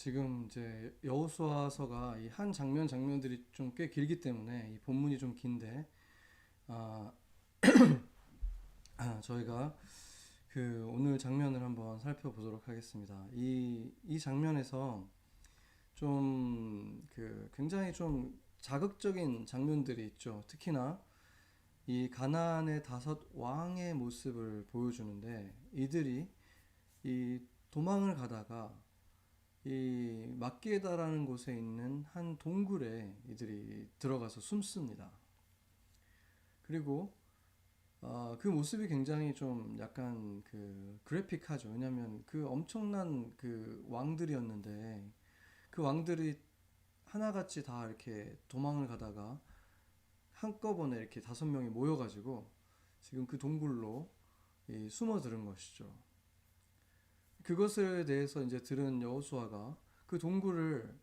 지금 이제 여호수아서가 이 한 장면들이 좀 꽤 길기 때문에 이 본문이 좀 긴데 아, 저희가 그 오늘 장면을 한번 살펴보도록 하겠습니다. 이 장면에서 좀 그 굉장히 좀 자극적인 장면들이 있죠. 특히나 이 가나안의 다섯 왕의 모습을 보여주는데 이들이 이 도망을 가다가 이 막게다라는 곳에 있는 한 동굴에 이들이 들어가서 숨습니다. 그리고 그 모습이 굉장히 좀 약간 그 그래픽하죠. 왜냐하면 그 엄청난 그 왕들이었는데 그 왕들이 하나같이 다 이렇게 도망을 가다가 한꺼번에 이렇게 다섯 명이 모여가지고 지금 그 동굴로 숨어 들은 것이죠. 그것에 대해서 이제 들은 여호수아가 그 동굴을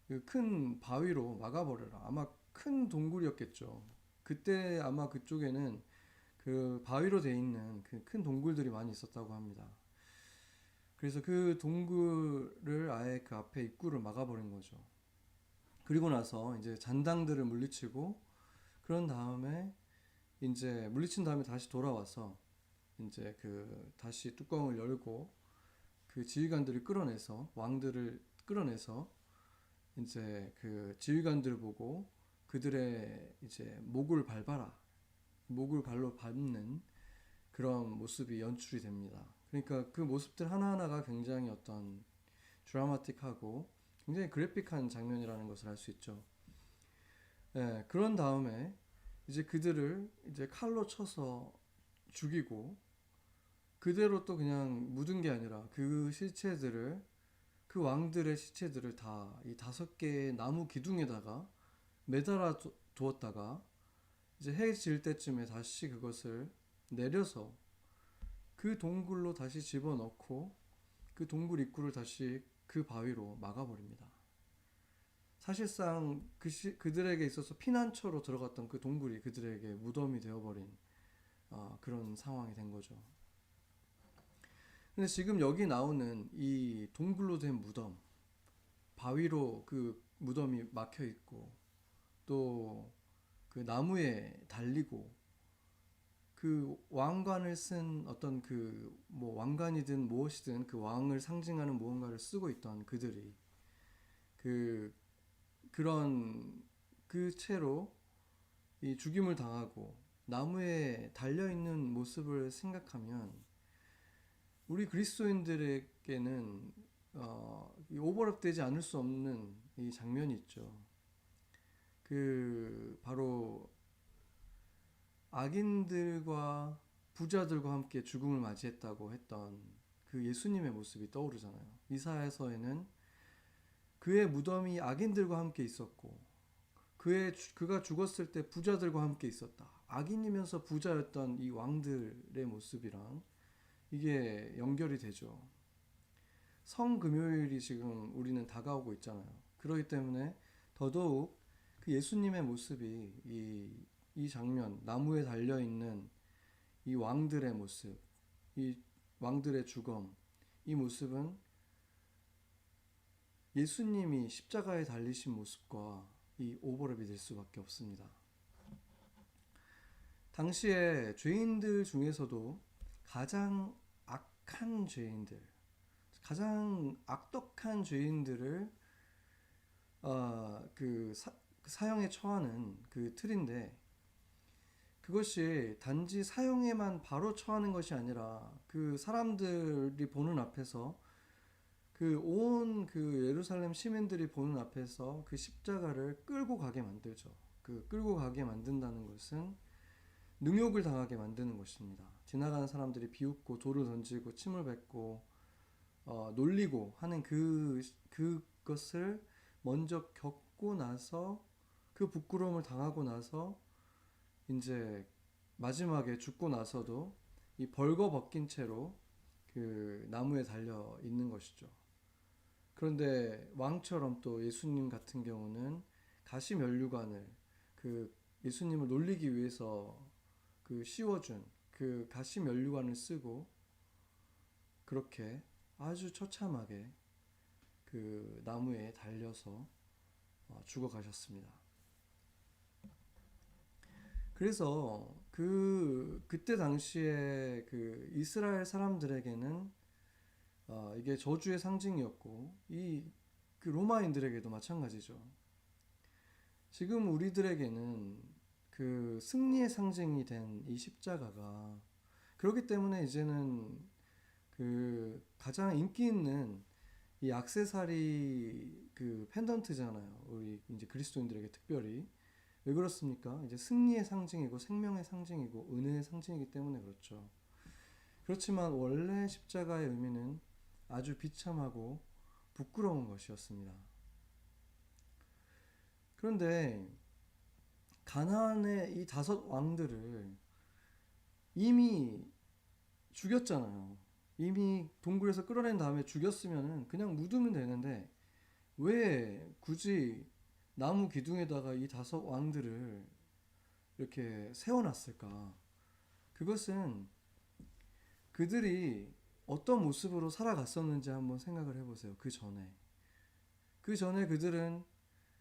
그큰 바위로 막아버려라. 아마 큰 동굴이었겠죠. 그때 아마 그쪽에는 그 바위로 돼 있는 그 큰 동굴들이 많이 있었다고 합니다. 그래서 그 동굴을 아예 그 앞에 입구를 막아버린 거죠. 그리고 나서 이제 잔당들을 물리치고 그런 다음에 이제 물리친 다음에 다시 돌아와서 이제 그 다시 뚜껑을 열고 그 지휘관들을 끌어내서 왕들을 끌어내서 이제 그 지휘관들을 보고 그들의 이제 목을 밟아라. 목을 발로 밟는 그런 모습이 연출이 됩니다. 그러니까 그 모습들 하나하나가 굉장히 어떤 드라마틱하고 굉장히 그래픽한 장면이라는 것을 알 수 있죠. 예, 그런 다음에 이제 그들을 이제 칼로 쳐서 죽이고 그대로 또 그냥 묻은 게 아니라 그 시체들을 그 왕들의 시체들을 다 이 다섯 개의 나무 기둥에다가 매달아 두었다가 이제 해 질 때쯤에 다시 그것을 내려서 그 동굴로 다시 집어넣고 그 동굴 입구를 다시 그 바위로 막아버립니다. 사실상 그들에게 있어서 피난처로 들어갔던 그 동굴이 그들에게 무덤이 되어버린 그런 상황이 된 거죠. 근데 지금 여기 나오는 이 동굴로 된 무덤, 바위로 그 무덤이 막혀 있고 또 그 나무에 달리고 그 왕관을 쓴 어떤 그 뭐 왕관이든 무엇이든 그 왕을 상징하는 무언가를 쓰고 있던 그들이 그 그런 그 채로 이 죽임을 당하고 나무에 달려 있는 모습을 생각하면 우리 그리스도인들에게는 이 오버랩되지 않을 수 없는 이 장면이 있죠. 그 바로 악인들과 부자들과 함께 죽음을 맞이했다고 했던 그 예수님의 모습이 떠오르잖아요. 이사야서에는 그의 무덤이 악인들과 함께 있었고 그가 죽었을 때 부자들과 함께 있었다. 악인이면서 부자였던 이 왕들의 모습이랑 이게 연결이 되죠. 성금요일이 지금 우리는 다가오고 있잖아요. 그렇기 때문에 더더욱 그 예수님의 모습이 이 장면, 나무에 달려있는 이 왕들의 모습, 이 왕들의 죽음, 이 모습은 예수님이 십자가에 달리신 모습과 이 오버랩이 될 수밖에 없습니다. 당시에 죄인들 중에서도 가장 악한 죄인들, 가장 악독한 죄인들을 사형에 처하는 그 틀인데 그것이 단지 사형에만 바로 처하는 것이 아니라 그 사람들이 보는 앞에서 그 온 그 예루살렘 시민들이 보는 앞에서 그 십자가를 끌고 가게 만들죠. 그 끌고 가게 만든다는 것은 능욕을 당하게 만드는 것입니다. 지나가는 사람들이 비웃고 돌을 던지고 침을 뱉고 놀리고 하는 그것을 먼저 겪고 나서 그 부끄러움을 당하고 나서 이제 마지막에 죽고 나서도 이 벌거벗긴 채로 그 나무에 달려 있는 것이죠. 그런데 왕처럼 또 예수님 같은 경우는 가시 면류관을 그 예수님을 놀리기 위해서 그 씌워준 그 가시 면류관을 쓰고 그렇게 아주 처참하게 그 나무에 달려서 죽어가셨습니다. 그래서 그때 당시에 그 이스라엘 사람들에게는 이게 저주의 상징이었고 그 로마인들에게도 마찬가지죠. 지금 우리들에게는 그 승리의 상징이 된 이 십자가가, 그렇기 때문에 이제는 그 가장 인기 있는 이 액세서리 그 펜던트잖아요. 우리 이제 그리스도인들에게 특별히. 왜 그렇습니까? 이제 승리의 상징이고 생명의 상징이고 은혜의 상징이기 때문에 그렇죠. 그렇지만 원래 십자가의 의미는 아주 비참하고 부끄러운 것이었습니다. 그런데 가나안의 이 5왕들을 이미 죽였잖아요. 이미 동굴에서 끌어낸 다음에 죽였으면 그냥 묻으면 되는데 왜 굳이 나무 기둥에다가 이 5왕들을 이렇게 세워놨을까? 그것은 그들이 어떤 모습으로 살아갔었는지 한번 생각을 해보세요. 그 전에 그들은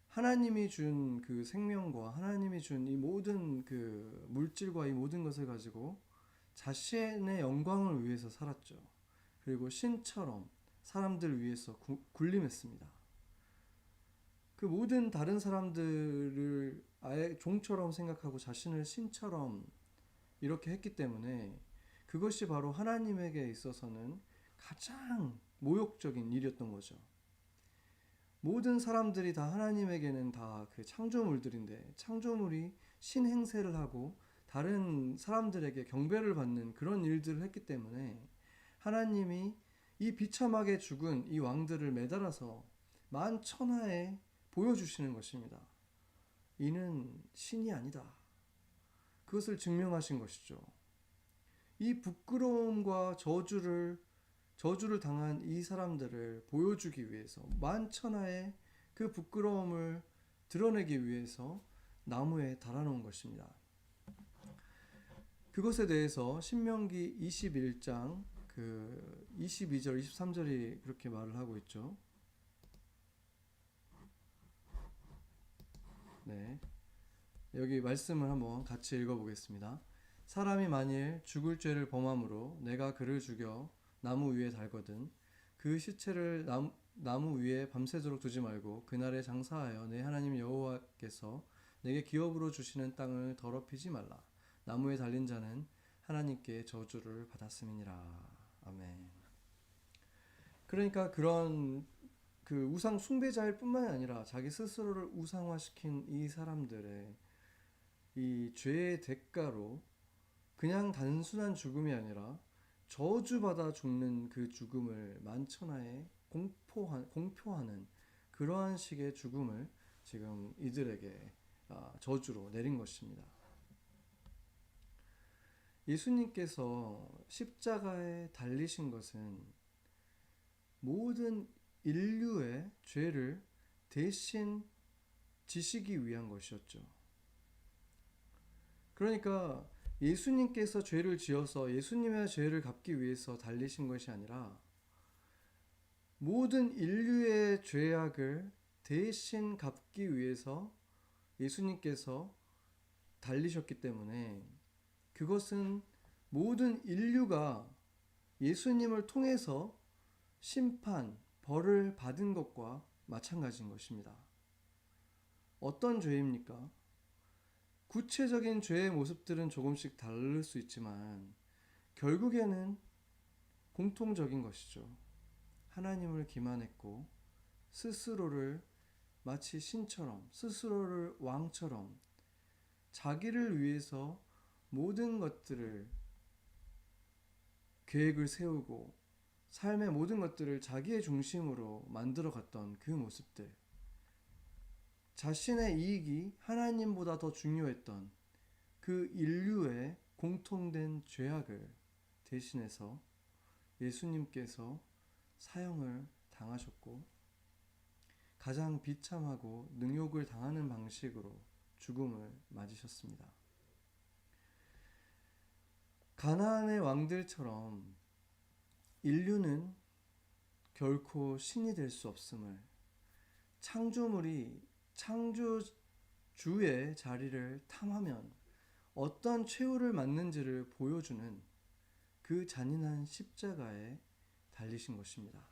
하나님이 준 그 생명과 하나님이 준 이 모든 그 물질과 이 모든 것을 가지고 자신의 영광을 위해서 살았죠. 그리고 신처럼 사람들 위해서 군림했습니다. 그 모든 다른 사람들을 아예 종처럼 생각하고 자신을 신처럼 이렇게 했기 때문에 그것이 바로 하나님에게 있어서는 가장 모욕적인 일이었던 거죠. 모든 사람들이 다 하나님에게는 다 그 창조물들인데 창조물이 신행세를 하고 다른 사람들에게 경배를 받는 그런 일들을 했기 때문에 하나님이 이 비참하게 죽은 이 왕들을 매달아서 만천하에 보여주시는 것입니다. 이는 신이 아니다. 그것을 증명하신 것이죠. 이 부끄러움과 저주를 당한 이 사람들을 보여주기 위해서 만천하에 그 부끄러움을 드러내기 위해서 나무에 달아놓은 것입니다. 그것에 대해서 신명기 21장 그 22절 23절이 그렇게 말을 하고 있죠. 네. 여기 말씀을 한번 같이 읽어보겠습니다. 사람이 만일 죽을 죄를 범함으로 내가 그를 죽여 나무 위에 달거든 그 시체를 나무 위에 밤새도록 두지 말고 그날에 장사하여 내 하나님 여호와께서 내게 기업으로 주시는 땅을 더럽히지 말라. 나무에 달린 자는 하나님께 저주를 받았음이니라. 아멘. 그러니까 그런 그 우상 숭배자일 뿐만이 아니라 자기 스스로를 우상화시킨 이 사람들의 이 죄의 대가로 그냥 단순한 죽음이 아니라 저주받아 죽는 그 죽음을 만천하에 공표하는 그러한 식의 죽음을 지금 이들에게 저주로 내린 것입니다. 예수님께서 십자가에 달리신 것은 모든 인류의 죄를 대신 지시기 위한 것이었죠. 그러니까 예수님께서 죄를 지어서 예수님의 죄를 갚기 위해서 달리신 것이 아니라 모든 인류의 죄악을 대신 갚기 위해서 예수님께서 달리셨기 때문에 그것은 모든 인류가 예수님을 통해서 심판, 벌을 받은 것과 마찬가지인 것입니다. 어떤 죄입니까? 구체적인 죄의 모습들은 조금씩 다를 수 있지만 결국에는 공통적인 것이죠. 하나님을 기만했고 스스로를 마치 신처럼, 스스로를 왕처럼 자기를 위해서 모든 것들을 계획을 세우고 삶의 모든 것들을 자기의 중심으로 만들어 갔던 그 모습들, 자신의 이익이 하나님보다 더 중요했던 그 인류의 공통된 죄악을 대신해서 예수님께서 사형을 당하셨고 가장 비참하고 능욕을 당하는 방식으로 죽음을 맞으셨습니다. 가나안의 왕들처럼 인류는 결코 신이 될 수 없음을, 창조물이 창조주의 자리를 탐하면 어떤 최후를 맞는지를 보여주는 그 잔인한 십자가에 달리신 것입니다.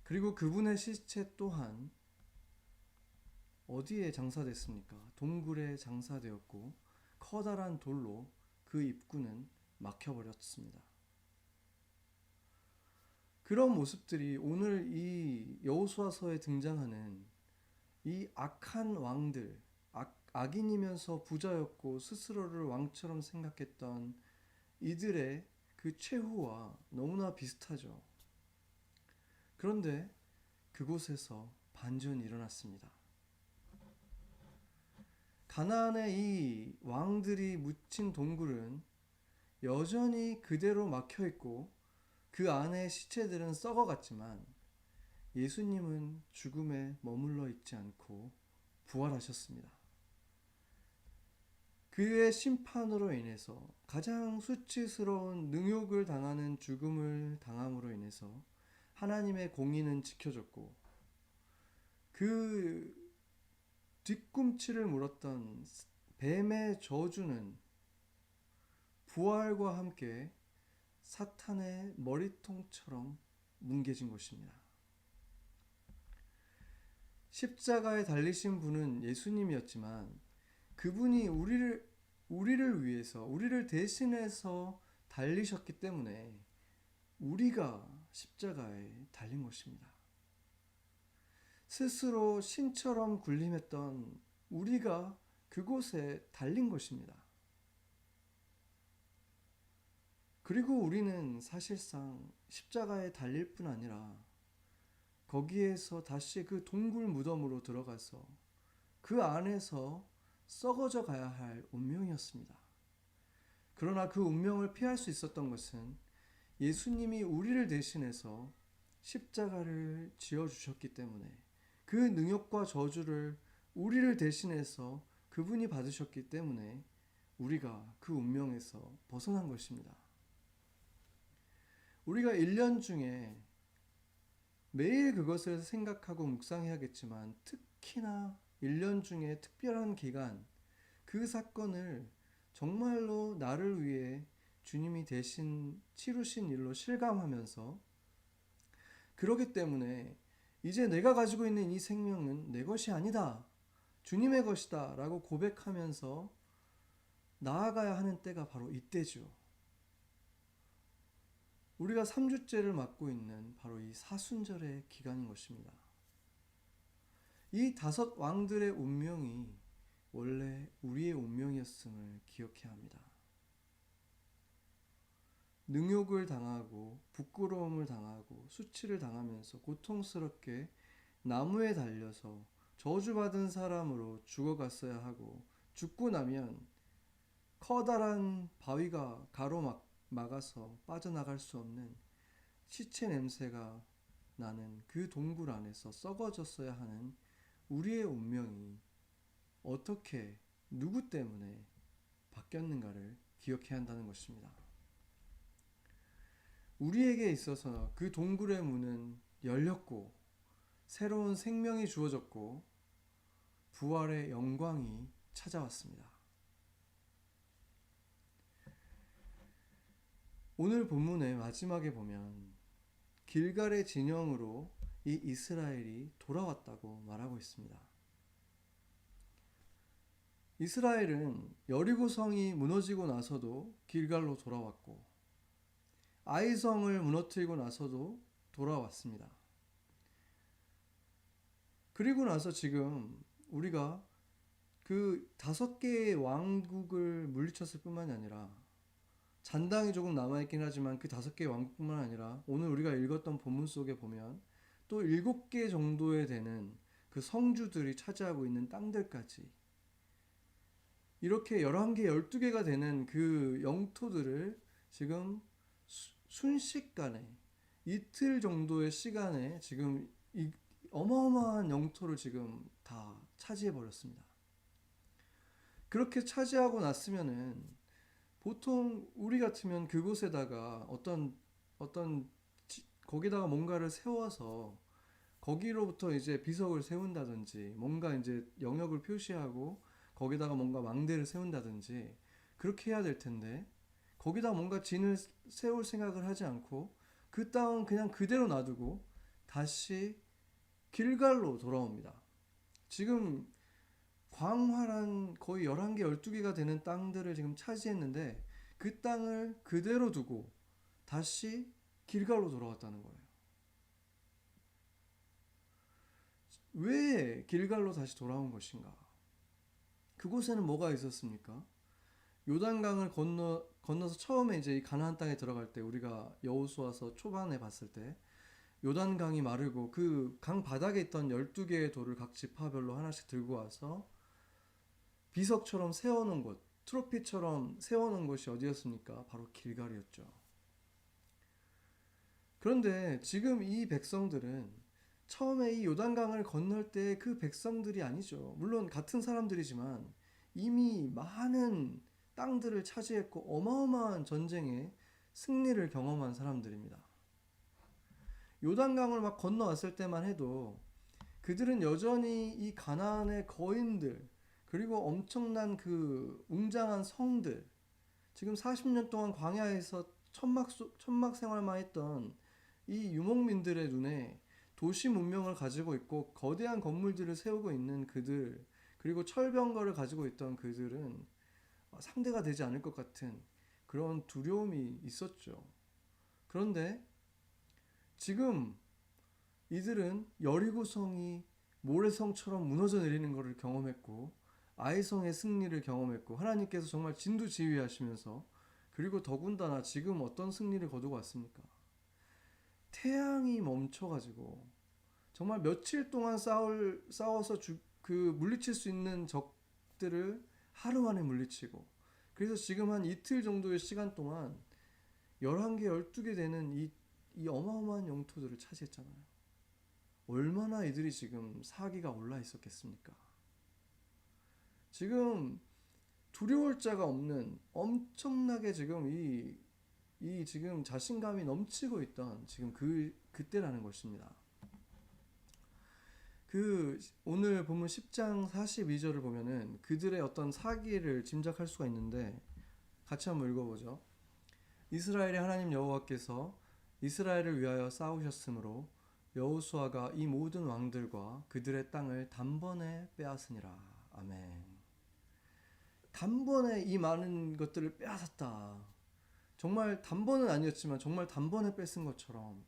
그리고 그분의 시체 또한 어디에 장사됐습니까? 동굴에 장사되었고 커다란 돌로 그 입구는 막혀버렸습니다. 그런 모습들이 오늘 이 여호수아서에 등장하는 이 악한 왕들, 악인이면서 부자였고 스스로를 왕처럼 생각했던 이들의 그 최후와 너무나 비슷하죠. 그런데 그곳에서 반전이 일어났습니다. 가나안의 이 왕들이 묻힌 동굴은 여전히 그대로 막혀 있고 그 안에 시체들은 썩어갔지만 예수님은 죽음에 머물러 있지 않고 부활하셨습니다. 그의 심판으로 인해서 가장 수치스러운 능욕을 당하는 죽음을 당함으로 인해서 하나님의 공의는 지켜졌고 그 뒤꿈치를 물었던 뱀의 저주는 부활과 함께 사탄의 머리통처럼 뭉개진 것입니다. 십자가에 달리신 분은 예수님이었지만 그분이 우리를 위해서, 우리를 대신해서 달리셨기 때문에 우리가 십자가에 달린 것입니다. 스스로 신처럼 군림했던 우리가 그곳에 달린 것입니다. 그리고 우리는 사실상 십자가에 달릴 뿐 아니라 거기에서 다시 그 동굴 무덤으로 들어가서 그 안에서 썩어져 가야 할 운명이었습니다. 그러나 그 운명을 피할 수 있었던 것은 예수님이 우리를 대신해서 십자가를 지어주셨기 때문에 그 능욕과 저주를 우리를 대신해서 그분이 받으셨기 때문에 우리가 그 운명에서 벗어난 것입니다. 우리가 1년 중에 매일 그것을 생각하고 묵상해야겠지만 특히나 1년 중에 특별한 기간, 그 사건을 정말로 나를 위해 주님이 대신 치루신 일로 실감하면서 그러기 때문에 이제 내가 가지고 있는 이 생명은 내 것이 아니다. 주님의 것이다. 라고 고백하면서 나아가야 하는 때가 바로 이때죠. 우리가 3주째를 맞고 있는 바로 이 사순절의 기간인 것입니다. 이 5 왕들의 운명이 원래 우리의 운명이었음을 기억해야 합니다. 능욕을 당하고 부끄러움을 당하고 수치를 당하면서 고통스럽게 나무에 달려서 저주받은 사람으로 죽어갔어야 하고 죽고 나면 커다란 바위가 가로막아서 빠져나갈 수 없는 시체 냄새가 나는 그 동굴 안에서 썩어졌어야 하는 우리의 운명이 어떻게 누구 때문에 바뀌었는가를 기억해야 한다는 것입니다. 우리에게 있어서 그 동굴의 문은 열렸고 새로운 생명이 주어졌고 부활의 영광이 찾아왔습니다. 오늘 본문의 마지막에 보면 길갈의 진영으로 이 이스라엘이 돌아왔다고 말하고 있습니다. 이스라엘은 여리고성이 무너지고 나서도 길갈로 돌아왔고 아이성을 무너뜨리고 나서도 돌아왔습니다. 그리고 나서 지금 우리가 그 5개의 왕국을 물리쳤을 뿐만이 아니라 잔당이 조금 남아있긴 하지만 그 5개의 왕국뿐만 아니라 오늘 우리가 읽었던 본문 속에 보면 또 7개 정도에 되는 그 성주들이 차지하고 있는 땅들까지 이렇게 11개, 12개가 되는 그 영토들을 지금 순식간에 이틀 정도의 시간에 지금 이 어마어마한 영토를 지금 다 차지해 버렸습니다. 그렇게 차지하고 났으면은 보통 우리 같으면 그곳에다가 어떤 어떤 거기다가 뭔가를 세워서 거기로부터 이제 비석을 세운다든지 뭔가 이제 영역을 표시하고 거기다가 뭔가 망대를 세운다든지 그렇게 해야 될 텐데 거기다 뭔가 진을 세울 생각을 하지 않고 그 땅은 그냥 그대로 놔두고 다시 길갈로 돌아옵니다. 지금 광활한 거의 11개, 12개가 되는 땅들을 지금 차지했는데 그 땅을 그대로 두고 다시 길갈로 돌아왔다는 거예요. 왜 길갈로 다시 돌아온 것인가? 그곳에는 뭐가 있었습니까? 요단강을 건너서 처음에 이제 이 가나안 땅에 들어갈 때 우리가 여호수아서 초반에 봤을 때 요단강이 마르고 그 강 바닥에 있던 12개의 돌을 각 지파별로 하나씩 들고 와서 비석처럼 세워놓은 곳, 트로피처럼 세워놓은 곳이 어디였습니까? 바로 길갈이었죠. 그런데 지금 이 백성들은 처음에 이 요단강을 건널 때 그 백성들이 아니죠. 물론 같은 사람들이지만 이미 많은 땅들을 차지했고 어마어마한 전쟁에 승리를 경험한 사람들입니다. 요단강을 막 건너왔을 때만 해도 그들은 여전히 이 가나안의 거인들 그리고 엄청난 그 웅장한 성들 지금 40년 동안 광야에서 천막 생활만 했던 이 유목민들의 눈에 도시 문명을 가지고 있고 거대한 건물들을 세우고 있는 그들 그리고 철병거를 가지고 있던 그들은 상대가 되지 않을 것 같은 그런 두려움이 있었죠. 그런데 지금 이들은 여리고성이 모래성처럼 무너져 내리는 것을 경험했고 아이성의 승리를 경험했고 하나님께서 정말 진두지휘하시면서 그리고 더군다나 지금 어떤 승리를 거두고 왔습니까? 태양이 멈춰가지고 정말 며칠 동안 싸워서 물리칠 수 있는 적들을 하루 만에 물리치고 그래서 지금 한 이틀 정도의 시간 동안 11개, 12개 되는 이 어마어마한 영토들을 차지했잖아요. 얼마나 이들이 지금 사기가 올라 있었겠습니까? 지금 두려울 자가 없는 엄청나게 지금 이 지금 자신감이 넘치고 있던 지금 그때라는 것입니다. 오늘 보면 10장 42절을 보면은 그들의 어떤 사기를 짐작할 수가 있는데 같이 한번 읽어보죠. 이스라엘의 하나님 여호와께서 이스라엘을 위하여 싸우셨으므로 여호수아가 이 모든 왕들과 그들의 땅을 단번에 빼앗으니라. 아멘. 단번에 이 많은 것들을 빼앗았다. 정말 단번은 아니었지만 정말 단번에 뺏은 것처럼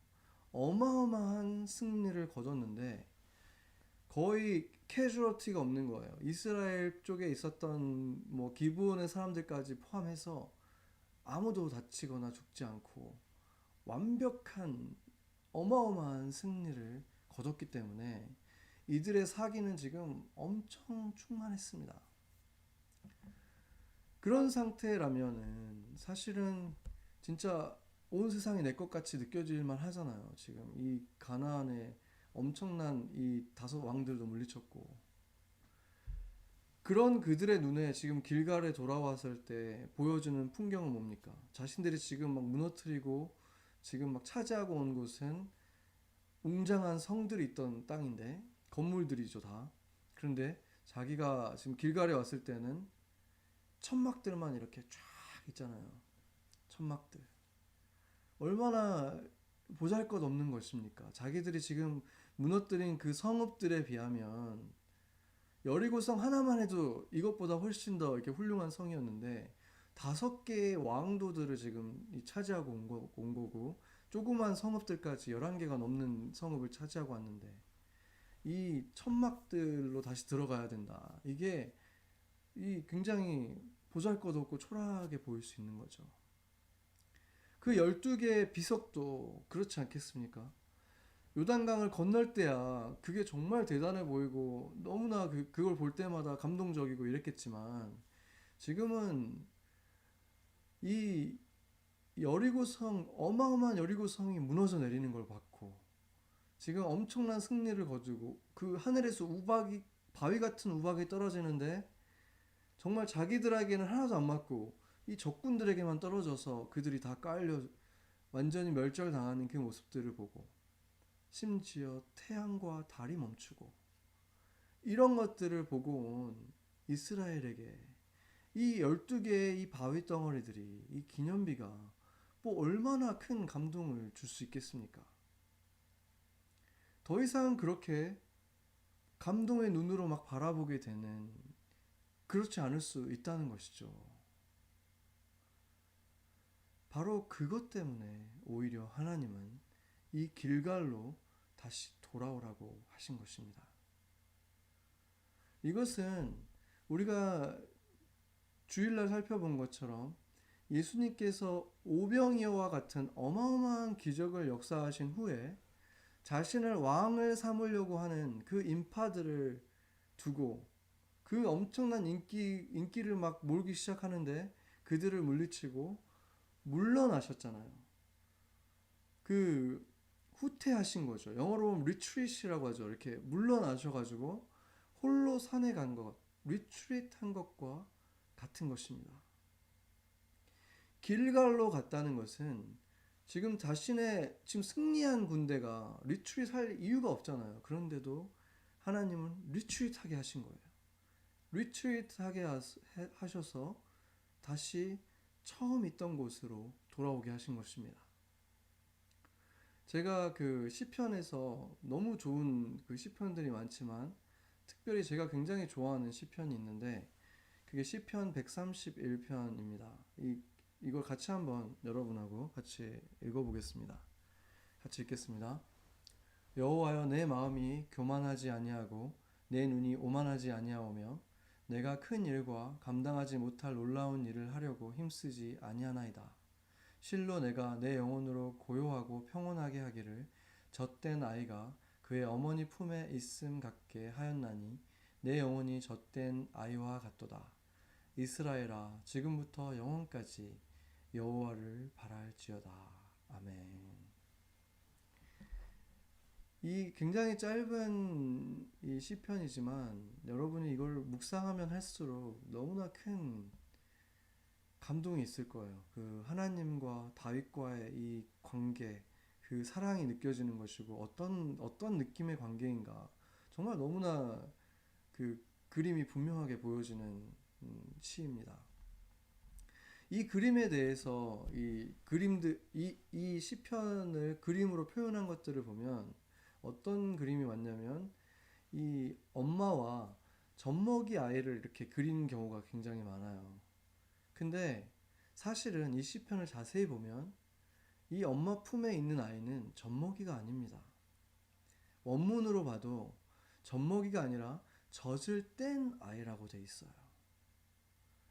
어마어마한 승리를 거뒀는데 거의 캐주얼티가 없는 거예요. 이스라엘 쪽에 있었던 뭐 기브온의 사람들까지 포함해서 아무도 다치거나 죽지 않고 완벽한 어마어마한 승리를 거뒀기 때문에 이들의 사기는 지금 엄청 충만했습니다. 그런 상태라면은 사실은 진짜 온 세상이 내 것 같이 느껴질만 하잖아요. 지금 이 가나안의 엄청난 이 다섯 왕들도 물리쳤고 그런 그들의 눈에 지금 길갈에 돌아왔을 때 보여주는 풍경은 뭡니까? 자신들이 지금 막 무너뜨리고 지금 막 차지하고 온 곳은 웅장한 성들이 있던 땅인데 건물들이죠 다. 그런데 자기가 지금 길갈에 왔을 때는 천막들만 이렇게 쫙 있잖아요. 천막들. 얼마나 보잘것없는 것입니까? 자기들이 지금 무너뜨린 그 성읍들에 비하면 여리고성 하나만 해도 이것보다 훨씬 더 이렇게 훌륭한 성이었는데 5개의 왕도들을 지금 차지하고 온 거고 조그만 성읍들까지 11개가 넘는 성읍을 차지하고 왔는데 이 천막들로 다시 들어가야 된다. 이게 굉장히 보잘것없고 초라하게 보일 수 있는 거죠. 그 12개의 비석도 그렇지 않겠습니까? 요단강을 건널 때야 그게 정말 대단해 보이고 너무나 그걸 볼 때마다 감동적이고 이랬겠지만 지금은 이 어마어마한 여리고성이 무너져 내리는 걸 봤고 지금 엄청난 승리를 거두고 그 하늘에서 바위 같은 우박이 떨어지는데 정말 자기들에게는 하나도 안 맞고 이 적군들에게만 떨어져서 그들이 다 깔려 완전히 멸절당하는 그 모습들을 보고 심지어 태양과 달이 멈추고 이런 것들을 보고 온 이스라엘에게 이 12개의 이 바위 덩어리들이 이 기념비가 뭐 얼마나 큰 감동을 줄 수 있겠습니까? 더 이상 그렇게 감동의 눈으로 막 바라보게 되는 그렇지 않을 수 있다는 것이죠. 바로 그것 때문에 오히려 하나님은 이 길갈로 다시 돌아오라고 하신 것입니다. 이것은 우리가 주일날 살펴본 것처럼 예수님께서 오병이어와 같은 어마어마한 기적을 역사하신 후에 자신을 왕을 삼으려고 하는 그 인파들을 두고 그 엄청난 인기를 막 몰기 시작하는데 그들을 물리치고 물러나셨잖아요. 그 후퇴하신 거죠. 영어로 보면 retreat이라고 하죠. 이렇게 물러나셔가지고 홀로 산에 간 것, retreat 한 것과 같은 것입니다. 길갈로 갔다는 것은 지금 자신의 지금 승리한 군대가 retreat 할 이유가 없잖아요. 그런데도 하나님은 retreat 하게 하신 거예요. retreat 하게 하셔서 다시 처음 있던 곳으로 돌아오게 하신 것입니다. 제가 그 시편에서 너무 좋은 그 시편들이 많지만 특별히 제가 굉장히 좋아하는 시편이 있는데 그게 시편 131편입니다. 이걸 같이 한번 여러분하고 같이 읽어보겠습니다. 같이 읽겠습니다. 여호와여, 내 마음이 교만하지 아니하고 내 눈이 오만하지 아니하오며 내가 큰 일과 감당하지 못할 놀라운 일을 하려고 힘쓰지 아니하나이다. 실로 내가 내 영혼으로 고요하고 평온하게 하기를 젖된 아이가 그의 어머니 품에 있음 같게 하였나니 내 영혼이 젖된 아이와 같도다. 이스라엘아, 지금부터 영원까지 여호와를 바랄지어다. 아멘. 이 굉장히 짧은 이 시편이지만 여러분이 이걸 묵상하면 할수록 너무나 큰 감동이 있을 거예요. 그 하나님과 다윗과의 이 관계, 그 사랑이 느껴지는 것이고 어떤 느낌의 관계인가 정말 너무나 그 그림이 분명하게 보여지는 시입니다. 이 그림에 대해서 이 시편을 그림으로 표현한 것들을 보면 어떤 그림이 왔냐면 이 엄마와 젖먹이 아이를 이렇게 그린 경우가 굉장히 많아요. 근데 사실은 이 시편을 자세히 보면 이 엄마 품에 있는 아이는 젖먹이가 아닙니다. 원문으로 봐도 젖먹이가 아니라 젖을 뗀 아이라고 돼 있어요.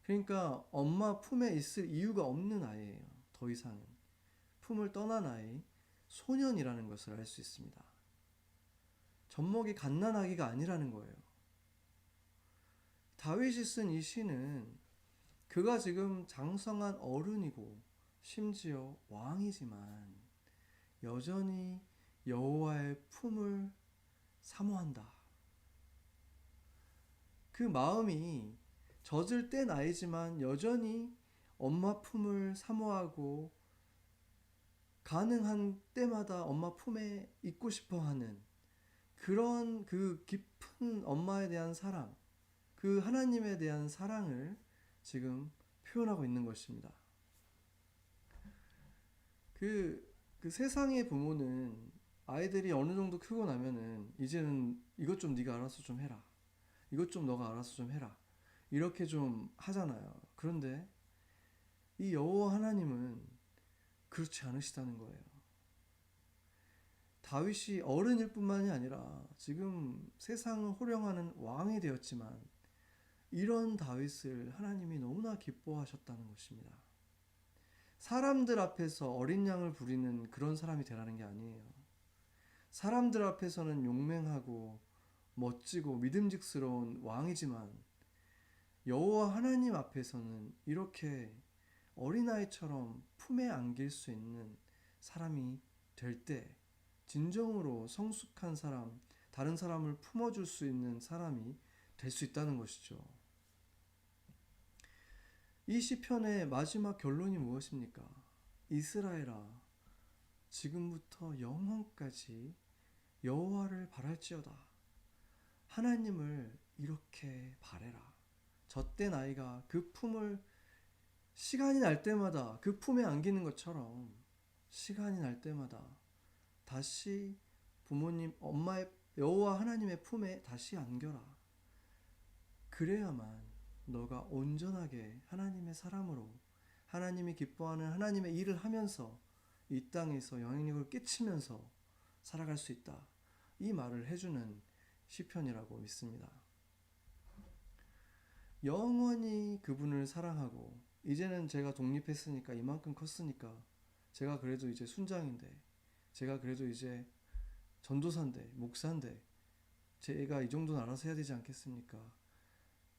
그러니까 엄마 품에 있을 이유가 없는 아이예요. 더 이상은. 품을 떠난 아이, 소년이라는 것을 알 수 있습니다. 젖먹이 갓난아기가 아니라는 거예요. 다윗이 쓴 이 시는 그가 지금 장성한 어른이고 심지어 왕이지만 여전히 여호와의 품을 사모한다. 그 마음이 젖을 뗀 아이지만 여전히 엄마 품을 사모하고 가능한 때마다 엄마 품에 있고 싶어 하는 그런 그 깊은 엄마에 대한 사랑, 그 하나님에 대한 사랑을 지금 표현하고 있는 것입니다. 그 세상의 부모는 아이들이 어느 정도 크고 나면은 이제는 이것 좀 네가 알아서 좀 해라. 이것 좀 너가 알아서 좀 해라. 이렇게 좀 하잖아요. 그런데 이 여호와 하나님은 그렇지 않으시다는 거예요. 다윗이 어른일 뿐만이 아니라 지금 세상을 호령하는 왕이 되었지만 이런 다윗을 하나님이 너무나 기뻐하셨다는 것입니다. 사람들 앞에서 어린 양을 부리는 그런 사람이 되라는 게 아니에요. 사람들 앞에서는 용맹하고 멋지고 믿음직스러운 왕이지만 여호와 하나님 앞에서는 이렇게 어린아이처럼 품에 안길 수 있는 사람이 될 때 진정으로 성숙한 사람, 다른 사람을 품어줄 수 있는 사람이 될 수 있다는 것이죠. 이 시편의 마지막 결론이 무엇입니까? 이스라엘아, 지금부터 영원까지 여호와를 바랄지어다. 하나님을 이렇게 바래라. 젖된 아이가 그 품을 시간이 날 때마다 그 품에 안기는 것처럼 시간이 날 때마다 다시 부모님, 엄마의 여호와 하나님의 품에 다시 안겨라. 그래야만 너가 온전하게 하나님의 사람으로 하나님이 기뻐하는 하나님의 일을 하면서 이 땅에서 영향력을 끼치면서 살아갈 수 있다. 이 말을 해주는 시편이라고 믿습니다. 영원히 그분을 사랑하고 이제는 제가 독립했으니까 이만큼 컸으니까 제가 그래도 이제 순장인데 제가 그래도 이제 전도사인데 목사인데 제가 이 정도는 알아서 해야 되지 않겠습니까?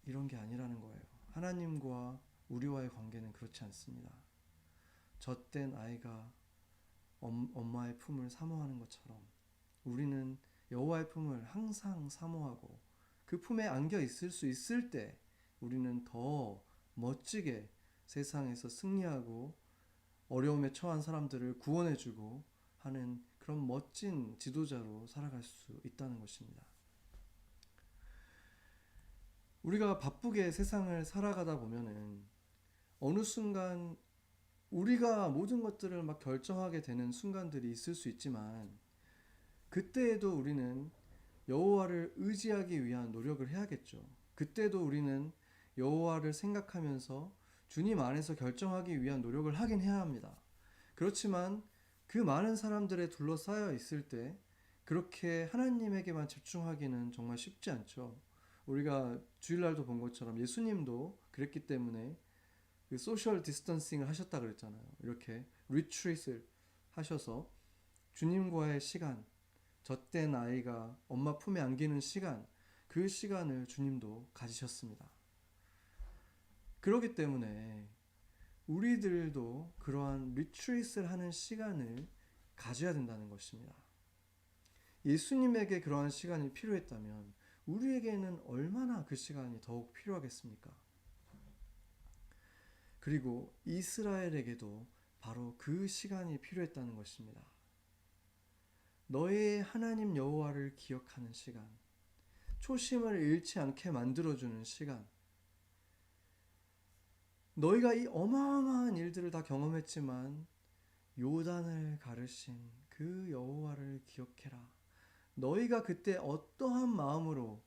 이런 게 아니라는 거예요. 하나님과 우리와의 관계는 그렇지 않습니다. 젖된 아이가 엄마의 품을 사모하는 것처럼 우리는 여호와의 품을 항상 사모하고 그 품에 안겨 있을 수 있을 때 우리는 더 멋지게 세상에서 승리하고 어려움에 처한 사람들을 구원해주고 하는 그런 멋진 지도자로 살아갈 수 있다는 것입니다. 우리가 바쁘게 세상을 살아가다 보면은 어느 순간 우리가 모든 것들을 막 결정하게 되는 순간들이 있을 수 있지만 그때에도 우리는 여호와를 의지하기 위한 노력을 해야겠죠. 그때도 우리는 여호와를 생각하면서 주님 안에서 결정하기 위한 노력을 하긴 해야 합니다. 그렇지만 그 많은 사람들에 둘러싸여 있을 때 그렇게 하나님에게만 집중하기는 정말 쉽지 않죠. 우리가 주일날도 본 것처럼 예수님도 그랬기 때문에 그 소셜 디스턴싱을 하셨다 그랬잖아요. 이렇게 리트릿을 하셔서 주님과의 시간, 젖된 아이가 엄마 품에 안기는 시간, 그 시간을 주님도 가지셨습니다. 그렇기 때문에 우리들도 그러한 리트릿을 하는 시간을 가져야 된다는 것입니다. 예수님에게 그러한 시간이 필요했다면 우리에게는 얼마나 그 시간이 더욱 필요하겠습니까? 그리고 이스라엘에게도 바로 그 시간이 필요했다는 것입니다. 너의 하나님 여호와를 기억하는 시간, 초심을 잃지 않게 만들어주는 시간, 너희가 이 어마어마한 일들을 다 경험했지만 요단을 가르신 그 여호와를 기억해라. 너희가 그때 어떠한 마음으로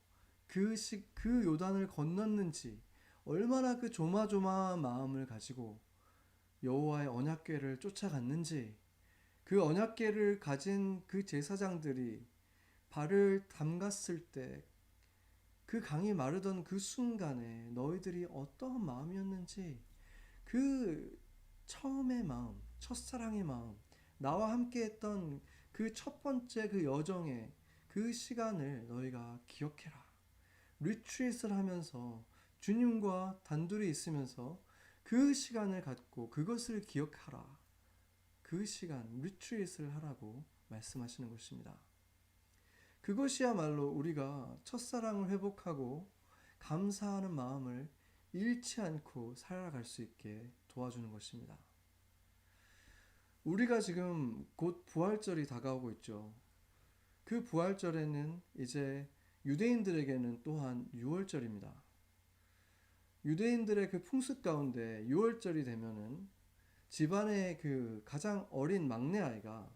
그 요단을 건넜는지, 얼마나 그 조마조마한 마음을 가지고 여호와의 언약궤를 쫓아갔는지, 그 언약궤를 가진 그 제사장들이 발을 담갔을 때 그 강이 마르던 그 순간에 너희들이 어떠한 마음이었는지, 그 처음의 마음, 첫사랑의 마음, 나와 함께 했던 그 첫 번째 그 여정의 그 시간을 너희가 기억해라. 리트릿을 하면서 주님과 단둘이 있으면서 그 시간을 갖고 그것을 기억하라. 그 시간, 리트릿을 하라고 말씀하시는 것입니다. 그것이야말로 우리가 첫사랑을 회복하고 감사하는 마음을 잃지 않고 살아갈 수 있게 도와주는 것입니다. 우리가 지금 곧 부활절이 다가오고 있죠. 그 부활절에는 이제 유대인들에게는 또한 유월절입니다. 유대인들의 그 풍습 가운데 유월절이 되면은 집안의 그 가장 어린 막내 아이가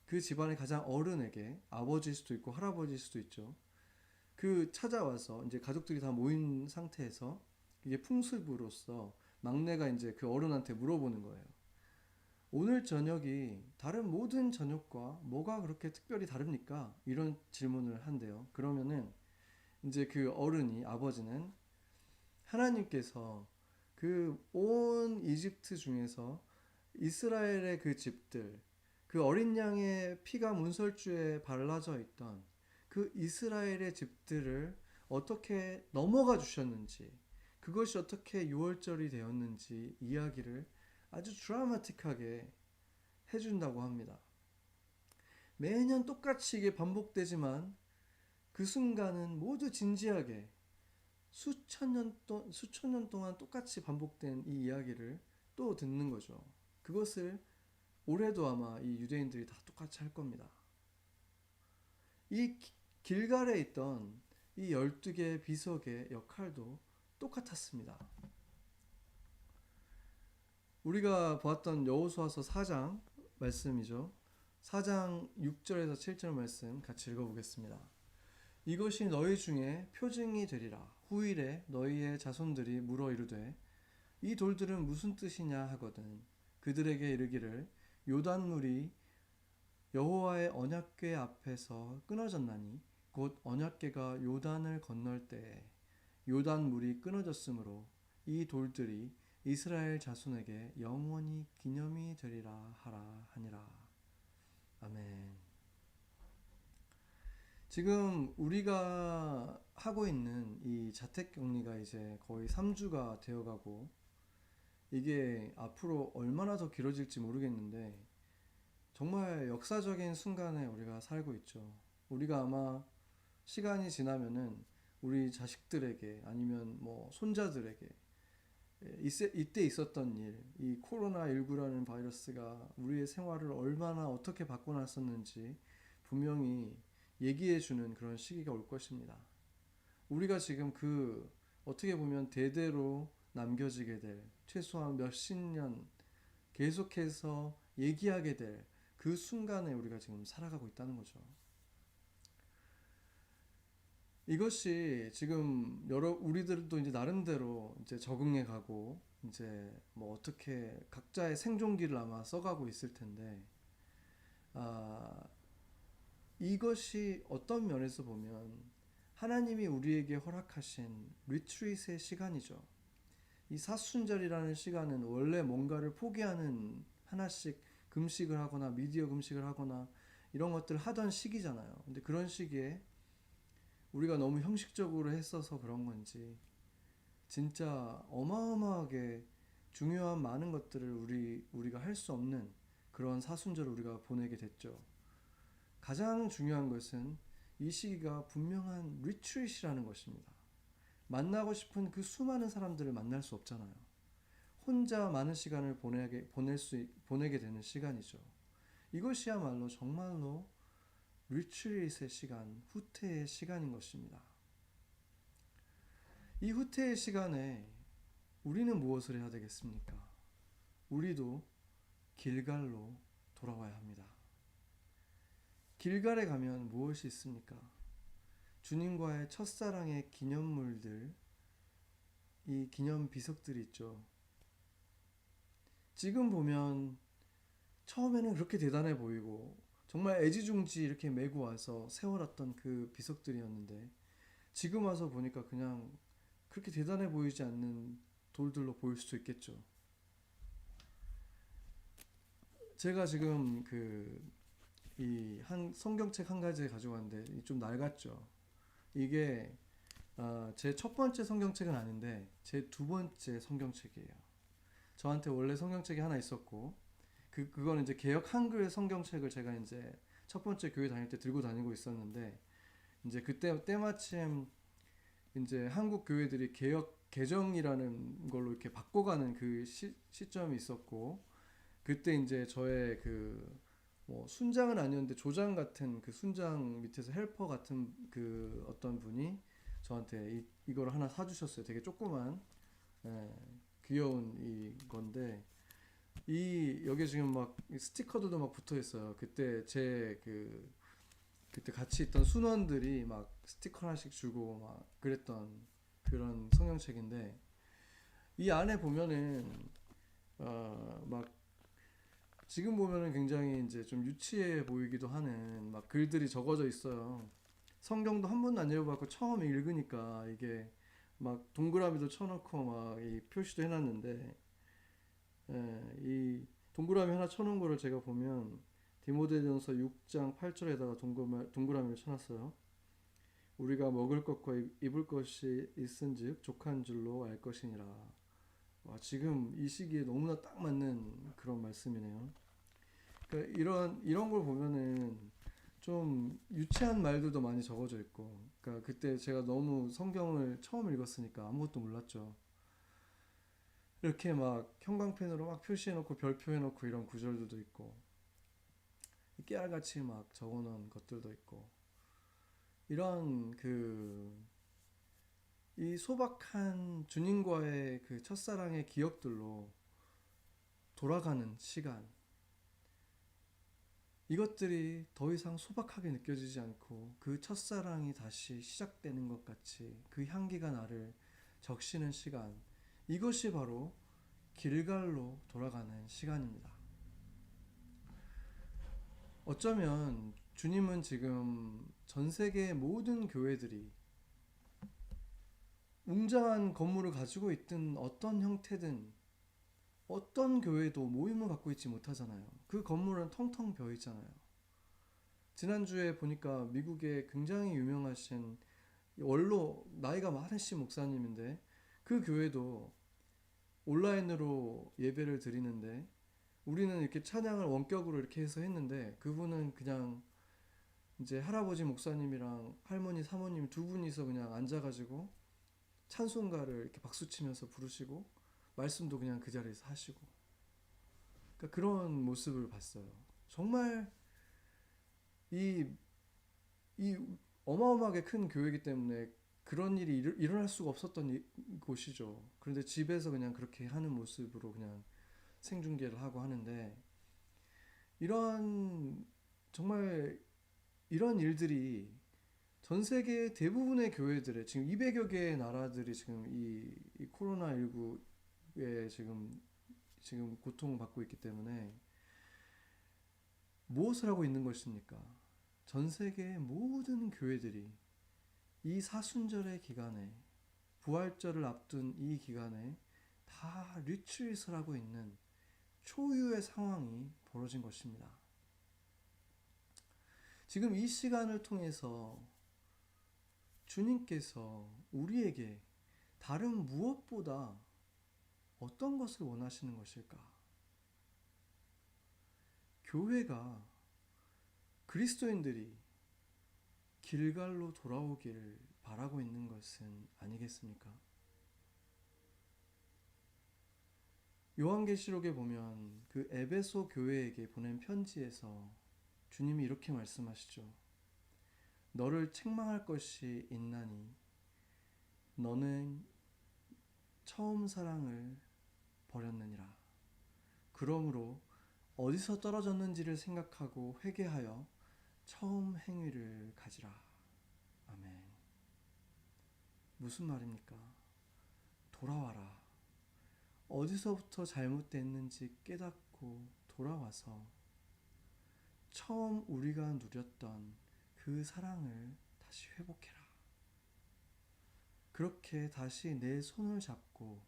그 집안의 가장 어른에게 아버지일 수도 있고 할아버지일 수도 있죠. 그 찾아와서 이제 가족들이 다 모인 상태에서 이게 풍습으로서 막내가 이제 그 어른한테 물어보는 거예요. 오늘 저녁이 다른 모든 저녁과 뭐가 그렇게 특별히 다릅니까? 이런 질문을 한대요. 그러면은 이제 그 어른이, 아버지는 하나님께서 그 온 이집트 중에서 이스라엘의 그 집들, 그 어린 양의 피가 문설주에 발라져 있던 그 이스라엘의 집들을 어떻게 넘어가 주셨는지, 그것이 어떻게 유월절이 되었는지 이야기를 아주 드라마틱하게 해준다고 합니다. 매년 똑같이 이게 반복되지만 그 순간은 모두 진지하게 수천 년 동안 똑같이 반복된 이 이야기를 또 듣는 거죠. 그것을 올해도 아마 이 유대인들이 다 똑같이 할 겁니다. 이 길갈에 있던 이 12개의 비석의 역할도 똑같았습니다. 우리가 보았던 여호수아서 4장 말씀이죠. 4장 6절에서 7절 말씀 같이 읽어보겠습니다. 이것이 너희 중에 표징이 되리라. 후일에 너희의 자손들이 물어 이르되 이 돌들은 무슨 뜻이냐 하거든 그들에게 이르기를 요단물이 여호와의 언약궤 앞에서 끊어졌나니 곧 언약궤가 요단을 건널 때에 요단물이 끊어졌으므로 이 돌들이 이스라엘 자손에게 영원히 기념이 되리라 하라 하니라. 아멘. 지금 우리가 하고 있는 이 자택격리가 이제 거의 3주가 되어가고 이게 앞으로 얼마나 더 길어질지 모르겠는데 정말 역사적인 순간에 우리가 살고 있죠. 우리가 아마 시간이 지나면은 우리 자식들에게 아니면 뭐 손자들에게 이때 있었던 일, 이 코로나19라는 바이러스가 우리의 생활을 얼마나 어떻게 바꿔놨었는지 분명히 얘기해주는 그런 시기가 올 것입니다. 우리가 지금 그 어떻게 보면 대대로 남겨지게 될 최소한 몇십 년 계속해서 얘기하게 될 그 순간에 우리가 지금 살아가고 있다는 거죠. 이것이 지금 우리들도 이제 나름대로 이제 적응해 가고 이제 뭐 어떻게 각자의 생존기를 아마 써가고 있을 텐데 이것이 어떤 면에서 보면 하나님이 우리에게 허락하신 리트릿의 시간이죠. 이 사순절이라는 시간은 원래 뭔가를 포기하는 하나씩 금식을 하거나 미디어 금식을 하거나 이런 것들을 하던 시기잖아요. 근데 그런 시기에 우리가 너무 형식적으로 했어서 그런 건지 진짜 어마어마하게 중요한 많은 것들을 우리가 할 수 없는 그런 사순절을 우리가 보내게 됐죠. 가장 중요한 것은 이 시기가 분명한 리트릿이라는 것입니다. 만나고 싶은 그 수많은 사람들을 만날 수 없잖아요. 혼자 많은 시간을 보내게 되는 시간이죠. 이것이야말로 정말로 리트릿의 시간, 후퇴의 시간인 것입니다. 이 후퇴의 시간에 우리는 무엇을 해야 되겠습니까? 우리도 길갈로 돌아와야 합니다. 길갈에 가면 무엇이 있습니까? 주님과의 첫사랑의 기념물들, 이 기념 비석들이 있죠. 지금 보면 처음에는 그렇게 대단해 보이고 정말 애지중지 이렇게 메고 와서 세워놨던 그 비석들이었는데 지금 와서 보니까 그냥 그렇게 대단해 보이지 않는 돌들로 보일 수도 있겠죠. 제가 지금 이 한 성경책 한 가지 가지고 왔는데 좀 낡았죠. 이게 제 첫 번째 성경책은 아닌데 제 두 번째 성경책이에요. 저한테 원래 성경책이 하나 있었고 그거는 이제 개역 한글 성경책을 제가 이제 첫 번째 교회 다닐 때 들고 다니고 있었는데 이제 그때 때마침 이제 한국 교회들이 개역 개정이라는 걸로 이렇게 바꿔가는 그 시점이 있었고 그때 이제 저의 뭐 순장은 아니었는데 조장 같은 그 순장 밑에서 헬퍼 같은 그 어떤 분이 저한테 이걸 하나 사주셨어요. 되게 조그만 귀여운 이건데 여기 지금 막 스티커들도 막 붙어 있어요. 그때 그때 같이 있던 순원들이 막 스티커 하나씩 주고 막 그랬던 그런 성경책인데 이 안에 보면은 막 지금 보면은 굉장히 이제 좀 유치해 보이기도 하는 막 글들이 적어져 있어요. 성경도 한 번도 안 읽어봤고 처음 읽으니까 이게 막 동그라미도 쳐놓고 막 이 표시도 해놨는데 이 동그라미 하나 쳐놓은 거를 제가 보면 디모데전서 6장 8절에다가 동그라미를 쳐놨어요. 우리가 먹을 것과 입을 것이 있은즉 족한 줄로 알 것이니라. 와, 지금 이 시기에 너무나 딱 맞는 그런 말씀이네요. 그러니까 이런 걸 보면은 좀 유치한 말들도 많이 적어져 있고, 그러니까 그때 제가 너무 성경을 처음 읽었으니까 아무것도 몰랐죠. 이렇게 막 형광펜으로 막 표시해놓고 별표해놓고 이런 구절들도 있고, 깨알같이 막 적어놓은 것들도 있고, 이런 이 소박한 주님과의 그 첫사랑의 기억들로 돌아가는 시간, 이것들이 더 이상 소박하게 느껴지지 않고 그 첫사랑이 다시 시작되는 것 같이 그 향기가 나를 적시는 시간, 이것이 바로 길갈로 돌아가는 시간입니다. 어쩌면 주님은 지금 전 세계의 모든 교회들이 웅장한 건물을 가지고 있든 어떤 형태든 어떤 교회도 모임을 갖고 있지 못하잖아요. 그 건물은 텅텅 비어 있잖아요. 지난주에 보니까 미국의 굉장히 유명하신 원로 나이가 많으신 목사님인데, 그 교회도 온라인으로 예배를 드리는데 우리는 이렇게 찬양을 원격으로 이렇게 해서 했는데, 그분은 그냥 이제 할아버지 목사님이랑 할머니 사모님 두 분이서 그냥 앉아가지고 찬송가를 이렇게 박수 치면서 부르시고 말씀도 그냥 그 자리에서 하시고, 그러니까 그런 모습을 봤어요. 정말 이, 이 어마어마하게 큰 교회이기 때문에 그런 일이 일어날 수가 없었던 곳이죠. 그런데 집에서 그냥 그렇게 하는 모습으로 그냥 생중계를 하고 하는데, 이런 정말 이런 일들이 전 세계 대부분의 교회들의 지금 200여 개의 나라들이 지금 이 코로나19에 지금 고통받고 있기 때문에 무엇을 하고 있는 것입니까? 전 세계의 모든 교회들이 이 사순절의 기간에, 부활절을 앞둔 이 기간에 다 리트릿을 하고 있는 초유의 상황이 벌어진 것입니다. 지금 이 시간을 통해서 주님께서 우리에게 다른 무엇보다 어떤 것을 원하시는 것일까? 교회가, 그리스도인들이 길갈로 돌아오길 바라고 있는 것은 아니겠습니까? 요한계시록에 보면 그 에베소 교회에게 보낸 편지에서 주님이 이렇게 말씀하시죠. 너를 책망할 것이 있나니 너는 처음 사랑을 버렸느니라. 그러므로 어디서 떨어졌는지를 생각하고 회개하여 처음 행위를 가지라. 아멘. 무슨 말입니까? 돌아와라. 어디서부터 잘못됐는지 깨닫고 돌아와서 처음 우리가 누렸던 그 사랑을 다시 회복해라. 그렇게 다시 내 손을 잡고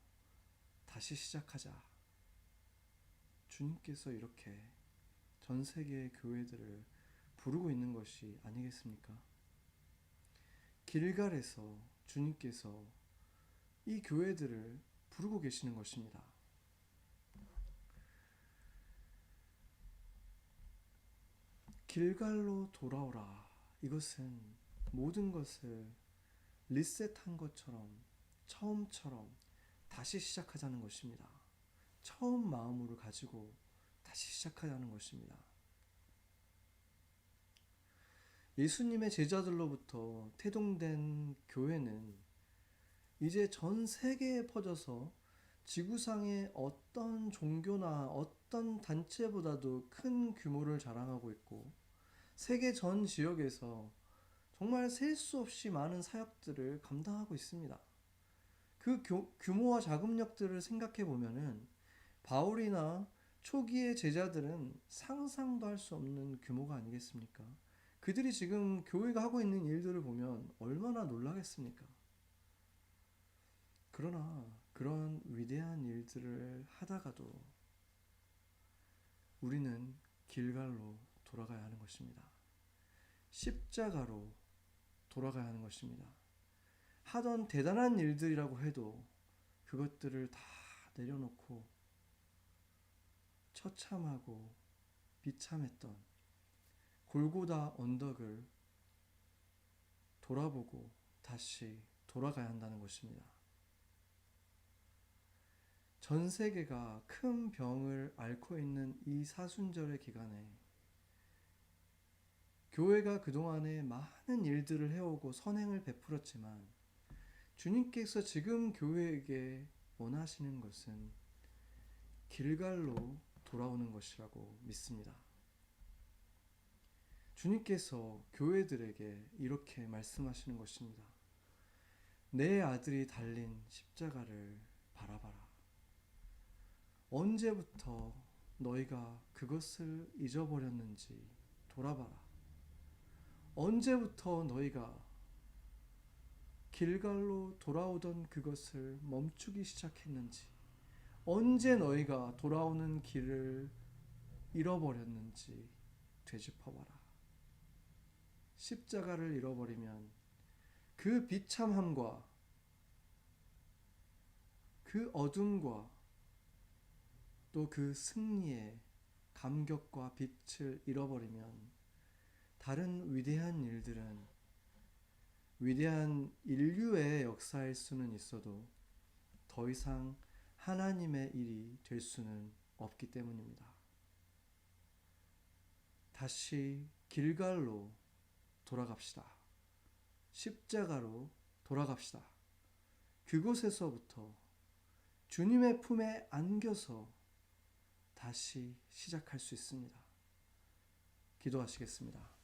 다시 시작하자. 주님께서 이렇게 전 세계의 교회들을 부르고 있는 것이 아니겠습니까? 길갈에서 주님께서 이 교회들을 부르고 계시는 것입니다. 길갈로 돌아오라. 이것은 모든 것을 리셋한 것처럼, 처음처럼 다시 시작하자는 것입니다. 처음 마음으로 가지고 다시 시작하자는 것입니다. 예수님의 제자들로부터 태동된 교회는 이제 전 세계에 퍼져서 지구상의 어떤 종교나 어떤 단체보다도 큰 규모를 자랑하고 있고, 세계 전 지역에서 정말 셀 수 없이 많은 사역들을 감당하고 있습니다. 그 규모와 자금력들을 생각해 보면은 바울이나 초기의 제자들은 상상도 할 수 없는 규모가 아니겠습니까? 그들이 지금 교회가 하고 있는 일들을 보면 얼마나 놀라겠습니까? 그러나 그런 위대한 일들을 하다가도 우리는 길갈로 돌아가야 하는 것입니다. 십자가로 돌아가야 하는 것입니다. 하던 대단한 일들이라고 해도 그것들을 다 내려놓고 처참하고 비참했던 골고다 언덕을 돌아보고 다시 돌아가야 한다는 것입니다. 전 세계가 큰 병을 앓고 있는 이 사순절의 기간에 교회가 그동안에 많은 일들을 해오고 선행을 베풀었지만 주님께서 지금 교회에게 원하시는 것은 길갈로 돌아오는 것이라고 믿습니다. 주님께서 교회들에게 이렇게 말씀하시는 것입니다. 내 아들이 달린 십자가를 바라봐라. 언제부터 너희가 그것을 잊어버렸는지 돌아봐라. 언제부터 너희가 길갈로 돌아오던 그것을 멈추기 시작했는지, 언제 너희가 돌아오는 길을 잃어버렸는지 되짚어봐라. 십자가를 잃어버리면 그 비참함과 그 어둠과 또 그 승리의 감격과 빛을 잃어버리면 다른 위대한 일들은 위대한 인류의 역사일 수는 있어도 더 이상 하나님의 일이 될 수는 없기 때문입니다. 다시 길갈로 돌아갑시다. 십자가로 돌아갑시다. 그곳에서부터 주님의 품에 안겨서 다시 시작할 수 있습니다. 기도하시겠습니다.